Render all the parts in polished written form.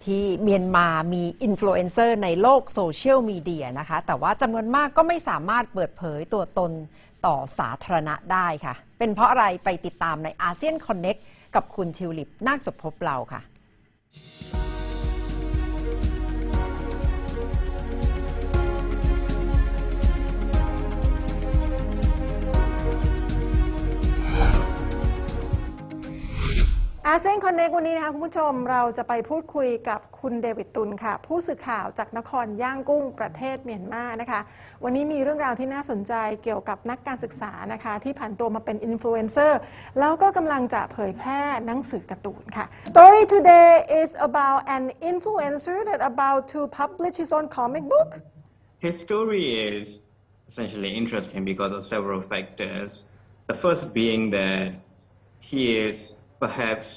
ที่เมียนมามีอินฟลูเอนเซอร์ในโลกโซเชียลมีเดียนะคะแต่ว่าจำนวนมากก็ไม่สามารถเปิดเผยตัวตนต่อสาธารณะได้ค่ะเป็นเพราะอะไรไปติดตามใน ASEAN Connect กับคุณทิวลิปนาคสมภพเราค่ะASEAN Connect วันนี้นะคะคุณผู้ชมเราจะไปพูดคุยกับคุณเดวิดตุลค่ะผู้สื่อข่าวจากนครย่างกุ้งประเทศเมียนมานะคะวันนี้มีเรื่องราวที่น่าสนใจเกี่ยวกับนักการศึกษานะคะที่ผ่านตัวมาเป็นอินฟลูเอนเซอร์แล้วก็กำลังจะเผยแพร่หนังสือการ์ตูนค่ะ Story today is about an influencer that about to publish his own comic book. His story is essentially interesting because of several factors. The first being that he is perhaps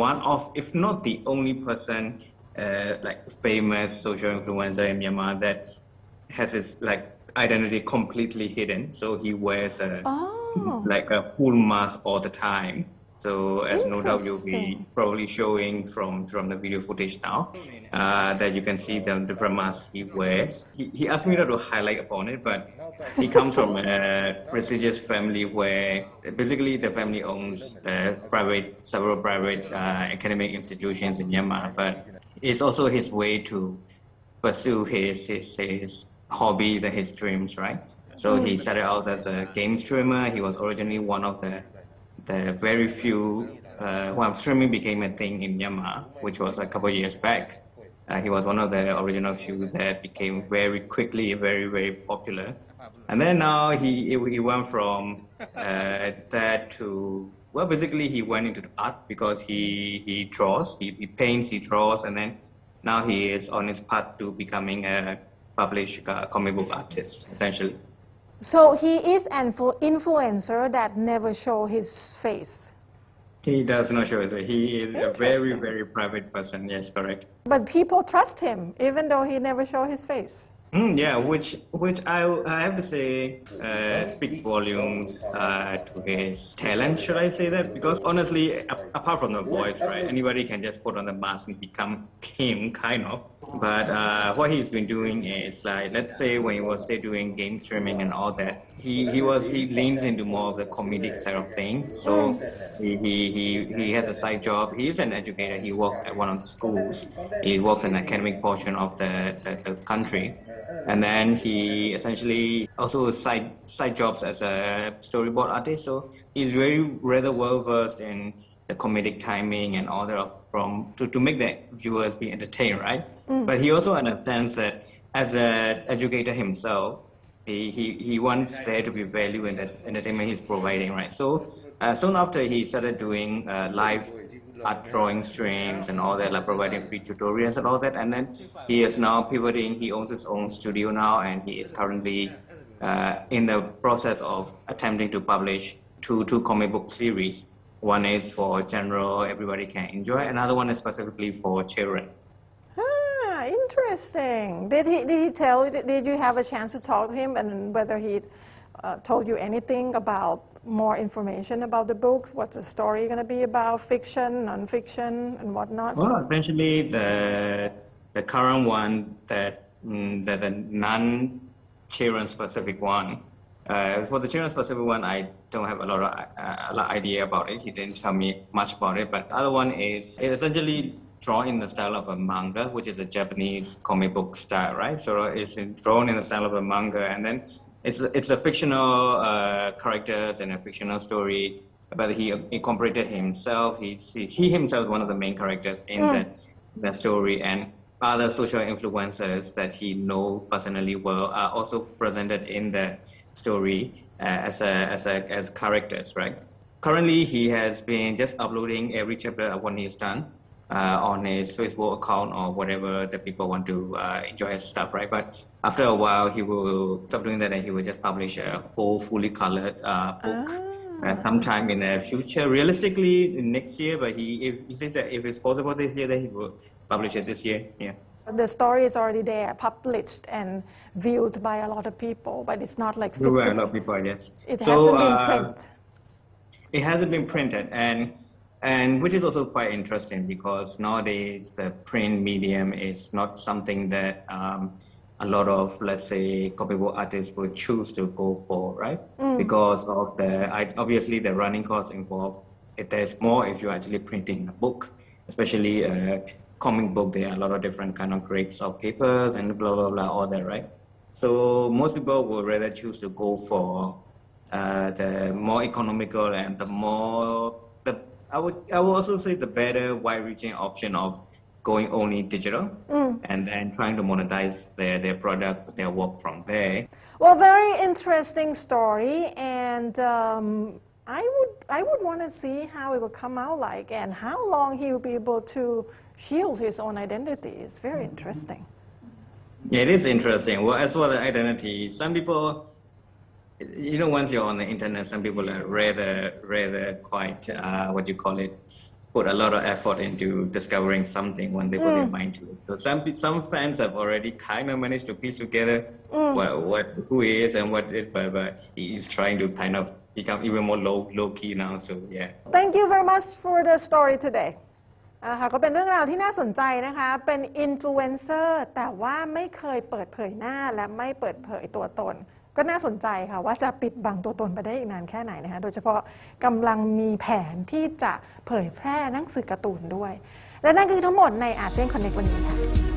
one of, if not the only person, like famous social influencer in Myanmar that has his like identity completely hidden. So he wears like a full mask all the time. So as no doubt you'll be probably showing from the video footage now that you can see the different masks he wears. He asked me not to highlight upon it, but he comes from a prestigious family where basically the family owns several private academic institutions in Myanmar. But it's also his way to pursue his hobbies and his dreams, right? So he started out as a game streamer. He was originally one of the very few, streaming became a thing in Myanmar, which was a couple of years back. He was one of the original few that became very quickly very, very popular. And then now he went from that to, well, basically he went into art because he draws, he paints, he draws, and then now he is on his path to becoming a published comic book artist, essentially. So he is an influencer that never show his face. He does not show it. He is a very, very private person. Yes, correct. But people trust him even though he never show his face. Yeah, which I have to say speaks volumes to his talent. Should I say that? Because honestly, apart from the voice, right, anybody can just put on the mask and become him, kind of. But what he's been doing is like, let's say when he was still doing game streaming and all that, he leans into more of the comedic side of things. So he has a side job. He is an educator. He works at one of the schools. He works in the academic portion of the country. And then he essentially also side jobs as a storyboard artist. So he's rather well versed in the comedic timing and all that to make the viewers be entertained, right? But he also understands that as an educator himself, he wants there to be value in the entertainment he's providing, right? So soon after he started doing live art drawing streams and all that, like providing free tutorials and all that, and then he is now pivoting. He owns his own studio now, and he is currently in the process of attempting to publish two comic book series. One is for general, everybody can enjoy. Another one is specifically for children. Interesting. Did he tell? Did you have a chance to talk to him, and whether he told you anything about more information about the books? What's the story going to be about? Fiction, non-fiction, and whatnot? Well, essentially the current one the non-children specific one. For the children specific one, I don't have a lot of idea about it. He didn't tell me much about it. But the other one is essentially drawn in the style of a manga, which is a Japanese comic book style, right? So it's drawn in the style of a manga, and then it's a fictional characters and a fictional story. But he incorporated himself. He himself is one of the main characters in that story, and other social influencers that he knows personally well are also presented in the story as characters, right? Currently, he has been just uploading every chapter of what he's done on his Facebook account or whatever the people want to enjoy his stuff, right? But after a while, he will stop doing that and he will just publish a whole fully colored book sometime in the future. Realistically, next year, but he says that if it's possible this year, then he will publish it this year. Yeah. The story is already there, published and viewed by a lot of people, but it's not like physical. A lot of people, yes. It hasn't been printed. It hasn't been printed, and And which is also quite interesting because nowadays the print medium is not something that a lot of, let's say, copybook artists would choose to go for, right? Because of obviously the running costs involved. There's more if you're actually printing a book, especially a comic book. There are a lot of different kind of grades of papers and blah, blah, blah, all that, right? So most people would rather choose to go for the more economical and I would also say the better wide-reaching option of going only digital and then trying to monetize their product, their work from there. Well, very interesting story, and I would want to see how it will come out like and how long he will be able to shield his own identity. It's very interesting. Yeah, it is interesting. Well, as for the identity, some people, you know, once you're on the internet, some people are rather quite, what you call it, put a lot of effort into discovering something when they put their mind to it. So some fans have already kind of managed to piece together who he is and what it, but he is trying to kind of become even more low key now. So yeah. Thank you very much for the story today. ค่ะก็เป็นเรื่องราวที่น่าสนใจนะคะเป็นอินฟลูเอนเซอร์แต่ว่าไม่เคยเปิดเผยหน้าและไม่เปิดเผยตัวตนก็น่าสนใจค่ะว่าจะปิดบังตัวตนไปได้อีกนานแค่ไหนนะคะโดยเฉพาะกำลังมีแผนที่จะเผยแพร่หนังสือการ์ตูนด้วยและนั่นคือทั้งหมดในอาเซียนคอนเนควันนี้ค่ะ